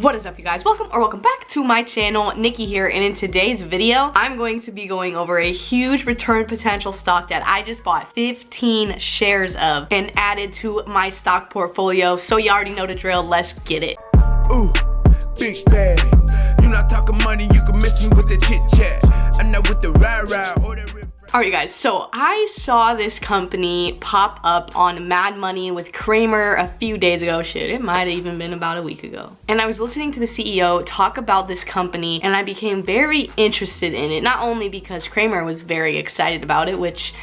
What is up, you guys? Welcome back to my channel. Nikki here, and in today's video I'm going to be going over a huge return potential stock that I just bought 15 shares of and added to my stock portfolio. So you already know the drill. Let's get it. Ooh, big bag. You not talking money, you can miss me with the chit chat. I'm not with the rah-rah or the Alright guys, so I saw this company pop up on Mad Money with Kramer a few days ago. Shit, it might have even been about a week ago. And I was listening to the CEO talk about this company and I became very interested in it. Not only because Kramer was very excited about it, which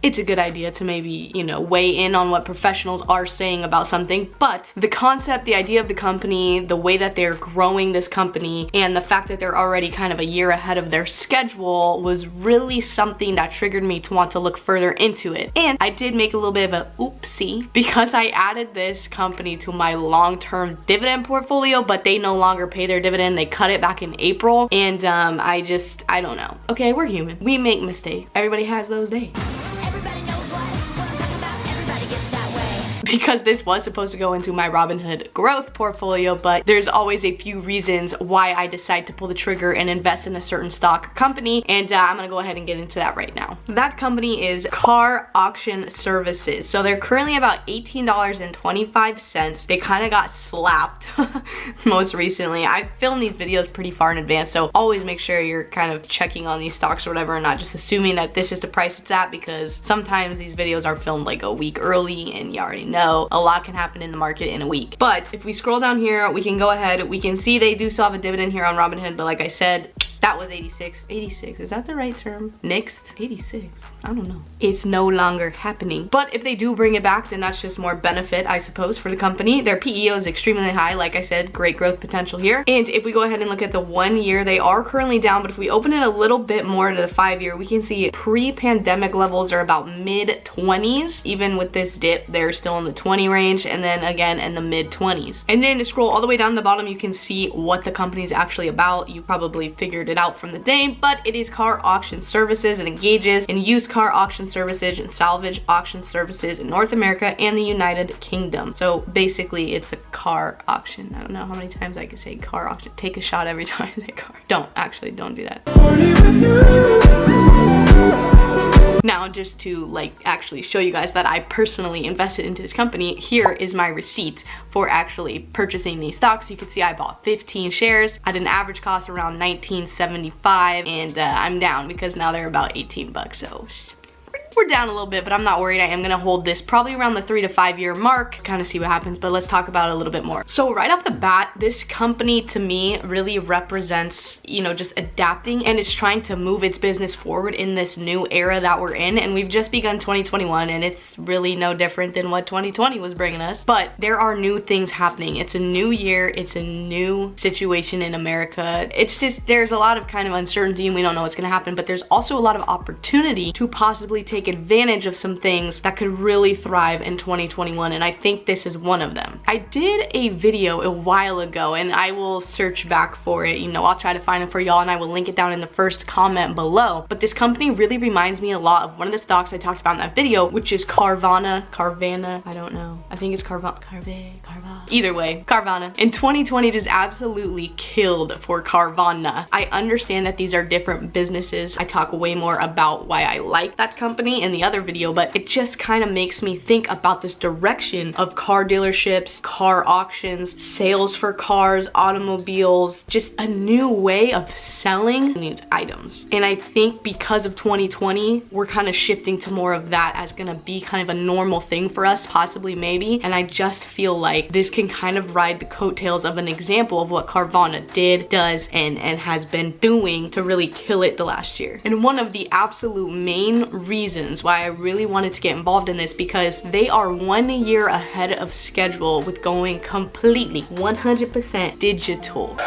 it's a good idea to maybe, you know, weigh in on what professionals are saying about something, but the concept, the idea of the company, the way that they're growing this company, and the fact that they're already kind of a year ahead of their schedule was really something that triggered me to want to look further into it. And I did make a little bit of a oopsie because I added this company to my long-term dividend portfolio, but they no longer pay their dividend. They cut it back in April, and I don't know. Okay, we're human. We make mistakes. Everybody has those days. Because this was supposed to go into my Robinhood growth portfolio, but there's always a few reasons why I decide to pull the trigger and invest in a certain stock company, and I'm gonna go ahead and get into that right now. That company is Car Auction Services. So they're currently about $18.25. They kind of got slapped most recently. I filmed these videos pretty far in advance, so always make sure you're kind of checking on these stocks or whatever and not just assuming that this is the price it's at, because sometimes these videos are filmed like a week early and you already know a lot can happen in the market in a week. But if we scroll down here, we can go ahead, we can see they do still have a dividend here on Robinhood, but like I said, that was 86, is that the right term? Next, 86, I don't know. It's no longer happening. But if they do bring it back, then that's just more benefit, I suppose, for the company. Their PEO is extremely high, like I said, great growth potential here. And if we go ahead and look at the 1 year, they are currently down, but if we open it a little bit more to the 5 year, we can see pre-pandemic levels are about mid-20s. Even with this dip, they're still in the 20 range, and then again in the mid-20s. And then to scroll all the way down to the bottom, you can see what the company is actually about. You probably figured it out from the name, but it is Car Auction Services and engages in used car auction services and salvage auction services in North America and the United Kingdom. So basically it's a car auction. I don't know how many times I could say car auction. Take a shot every time I say car. Don't do that. Now, just to like actually show you guys that I personally invested into this company, here is my receipt for actually purchasing these stocks. You can see I bought 15 shares at an average cost around $19.75, and I'm down because now they're about 18 bucks. So we're down a little bit, but I'm not worried. I am gonna hold this probably around the 3 to 5 year mark, kind of see what happens, but let's talk about it a little bit more. So right off the bat, this company to me really represents, you know, just adapting, and it's trying to move its business forward in this new era that we're in. And we've just begun 2021, and it's really no different than what 2020 was bringing us, but there are new things happening. It's a new year, it's a new situation in America. It's just, there's a lot of kind of uncertainty and we don't know what's gonna happen, but there's also a lot of opportunity to possibly take advantage of some things that could really thrive in 2021, and I think this is one of them. I did a video a while ago, and I will search back for it. You know, I'll try to find it for y'all, and I will link it down in the first comment below. But this company really reminds me a lot of one of the stocks I talked about in that video, which is Carvana, I don't know. I think it's Carvana. Either way, Carvana. In 2020, it is absolutely killed for Carvana. I understand that these are different businesses. I talk way more about why I like that company in the other video, but it just kind of makes me think about this direction of car dealerships, car auctions, sales for cars, automobiles, just a new way of selling these items. And I think because of 2020, we're kind of shifting to more of that as gonna be kind of a normal thing for us, possibly, maybe. And I just feel like this can kind of ride the coattails of an example of what Carvana did, does, and has been doing to really kill it the last year. And one of the absolute main reasons why I really wanted to get involved in this, because they are 1 year ahead of schedule with going completely 100% digital.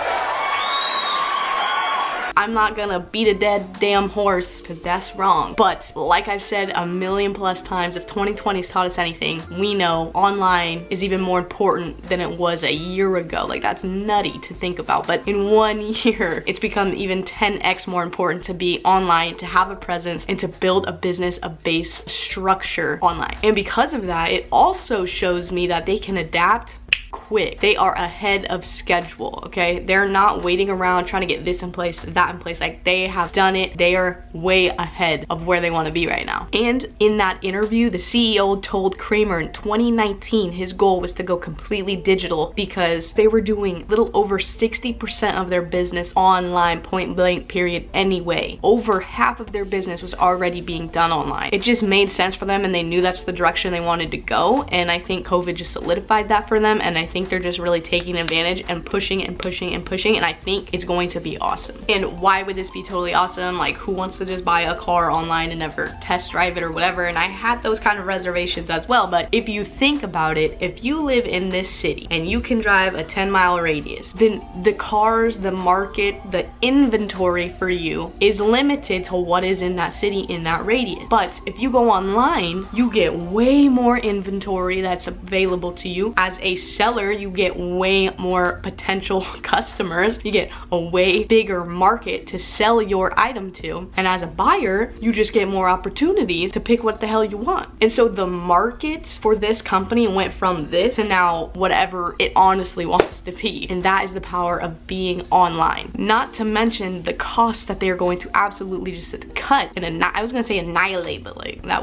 I'm not gonna beat a dead damn horse because that's wrong. But like I've said a million plus times, if 2020's taught us anything, we know online is even more important than it was a year ago. Like, that's nutty to think about. But in 1 year, it's become even 10x more important to be online, to have a presence, and to build a business, a base structure online. And because of that, it also shows me that they can adapt quick. They are ahead of schedule, okay? They're not waiting around trying to get this in place, that in place. Like, they have done it. They are way ahead of where they want to be right now. And in that interview, the CEO told Kramer in 2019 his goal was to go completely digital because they were doing a little over 60% of their business online, point blank period, anyway. Over half of their business was already being done online. It just made sense for them, and they knew that's the direction they wanted to go, and I think COVID just solidified that for them, and I think they're just really taking advantage and pushing and pushing and pushing, and I think it's going to be awesome. And why would this be totally awesome? Like, who wants to just buy a car online and never test drive it or whatever? And I had those kind of reservations as well, but if you think about it, if you live in this city and you can drive a 10-mile radius, then the cars, the market, the inventory for you is limited to what is in that city in that radius. But if you go online, you get way more inventory that's available to you. As a seller, you get way more potential customers. You get a way bigger market to sell your item to. And as a buyer, you just get more opportunities to pick what the hell you want. And so the market for this company went from this to now whatever it honestly wants to be. And that is the power of being online. Not to mention the costs that they are going to absolutely just cut and I was gonna say annihilate, but like that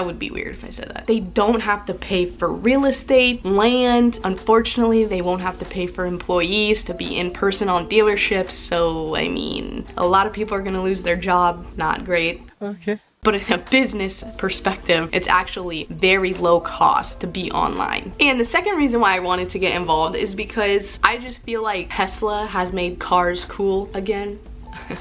would be weird if I said that. They don't have to pay for real estate, land. Unfortunately, they won't have to pay for employees to be in person on dealerships. So I mean, a lot of people are gonna lose their job. Not great. Okay. But in a business perspective, it's actually very low cost to be online. And the second reason why I wanted to get involved is because I just feel like Tesla has made cars cool again.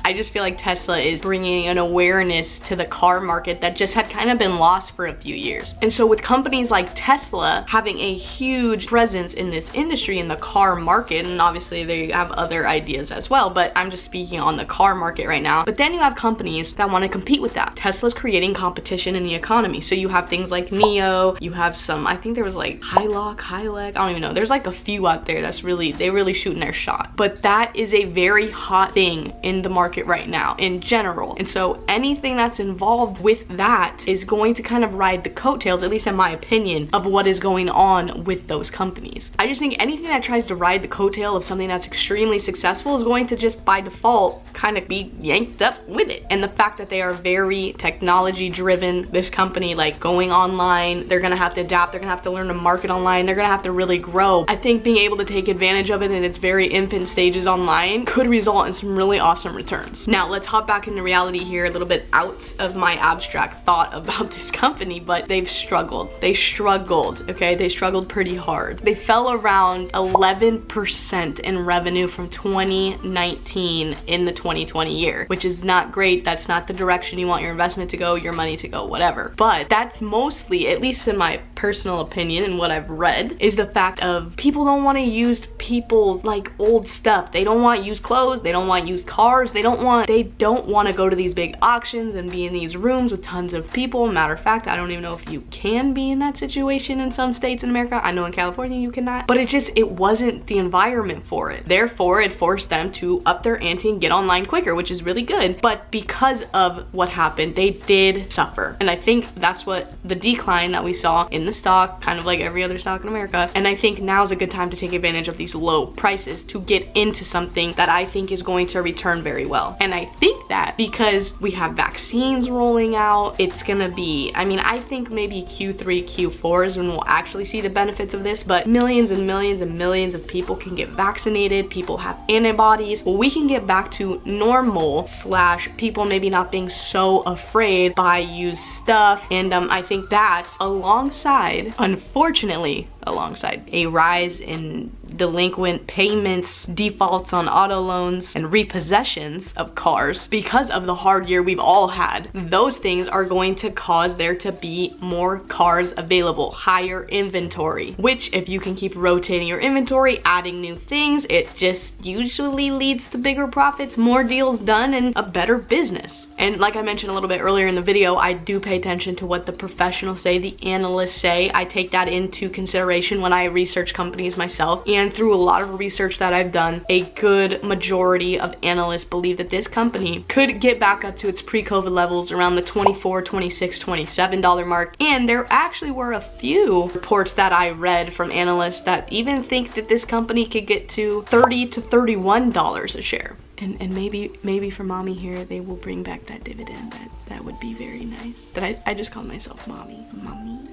I just feel like Tesla is bringing an awareness to the car market that just had kind of been lost for a few years. And so with companies like Tesla having a huge presence in this industry, in the car market, and obviously they have other ideas as well, but I'm just speaking on the car market right now. But then you have companies that want to compete with that. Tesla's creating competition in the economy. So you have things like NIO, you have some, I think there was like Hilux, I don't even know. There's like a few out there that's they really shooting their shot. But that is a very hot thing in the market right now in general. And so anything that's involved with that is going to kind of ride the coattails, at least in my opinion, of what is going on with those companies. I just think anything that tries to ride the coattail of something that's extremely successful is going to just by default kind of be yanked up with it. And the fact that they are very technology driven, this company, like going online, they're gonna have to adapt, they're gonna have to learn to market online, they're gonna have to really grow. I think being able to take advantage of it in its very infant stages online could result in some really awesome returns. Now let's hop back into reality here, a little bit out of my abstract thought about this company, but they've struggled. They struggled, okay? They struggled pretty hard. They fell around 11% in revenue from 2019 in the 2020 year, which is not great. That's not the direction you want your investment to go, your money to go, whatever. But that's mostly, at least in my personal opinion and what I've read, is the fact of people don't want to use people's like old stuff. They don't want used clothes, they don't want used cars, they don't want to go to these big auctions and be in these rooms with tons of people. Matter of fact, I don't even know if you can be in that situation in some states in America. I know in California you cannot, but it wasn't the environment for it. Therefore, it forced them to up their ante and get online quicker, which is really good. But because of what happened, they did suffer. And I think that's what the decline that we saw in the stock, kind of like every other stock in America. And I think now's a good time to take advantage of these low prices to get into something that I think is going to return very well. And I think that because we have vaccines rolling out, it's gonna be, I mean, I think maybe Q3, Q4 is when we'll actually see the benefits of this, but millions and millions and millions of people can get vaccinated, people have antibodies. Well, we can get back to normal / people maybe not being so afraid by used stuff. And I think that's alongside, unfortunately, alongside a rise in delinquent payments, defaults on auto loans, and repossessions of cars because of the hard year we've all had. Those things are going to cause there to be more cars available, higher inventory, which if you can keep rotating your inventory, adding new things, it just usually leads to bigger profits, more deals done, and a better business. And like I mentioned a little bit earlier in the video, I do pay attention to what the professionals say, the analysts say. I take that into consideration when I research companies myself. And And through a lot of research that I've done, a good majority of analysts believe that this company could get back up to its pre-COVID levels around the $24, $26, $27 mark. And there actually were a few reports that I read from analysts that even think that this company could get to $30 to $31 a share. And maybe for mommy here, they will bring back that dividend. That would be very nice. I just called myself mommy.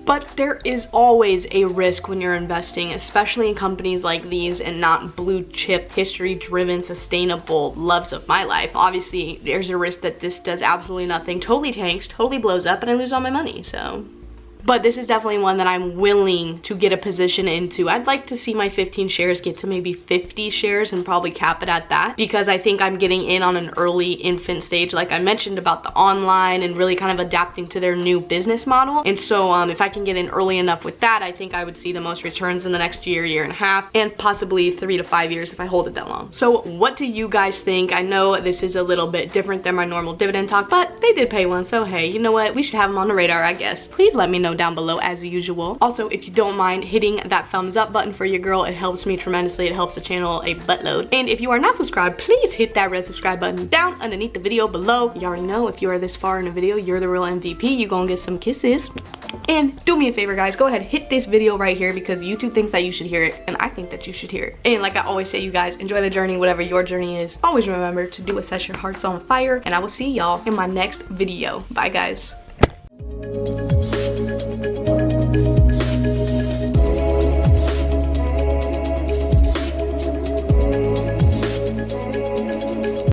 But there is always a risk when you're investing, especially in companies like these and not blue chip, history driven, sustainable loves of my life. Obviously, there's a risk that this does absolutely nothing, totally tanks, totally blows up, and I lose all my money, so. But this is definitely one that I'm willing to get a position into. I'd like to see my 15 shares get to maybe 50 shares and probably cap it at that, because I think I'm getting in on an early infant stage, like I mentioned about the online and really kind of adapting to their new business model. And so if I can get in early enough with that, I think I would see the most returns in the next year, year and a half, and possibly 3 to 5 years if I hold it that long. So what do you guys think? I know this is a little bit different than my normal dividend talk, but they did pay one, so hey, you know what? We should have them on the radar, I guess. Please let me know down below as usual. Also, if you don't mind hitting that thumbs up button for your girl, it helps me tremendously. It helps the channel a buttload. And if you are not subscribed, please hit that red subscribe button down underneath the video below. You already know, if you are this far in a video, you're the real MVP. You're gonna get some kisses. And do me a favor, guys, go ahead, hit this video right here, because YouTube thinks that you should hear it, and I think that you should hear it. And like I always say, you guys, enjoy the journey, whatever your journey is. Always remember to do what sets your hearts on fire, and I will see y'all in my next video. Bye, guys.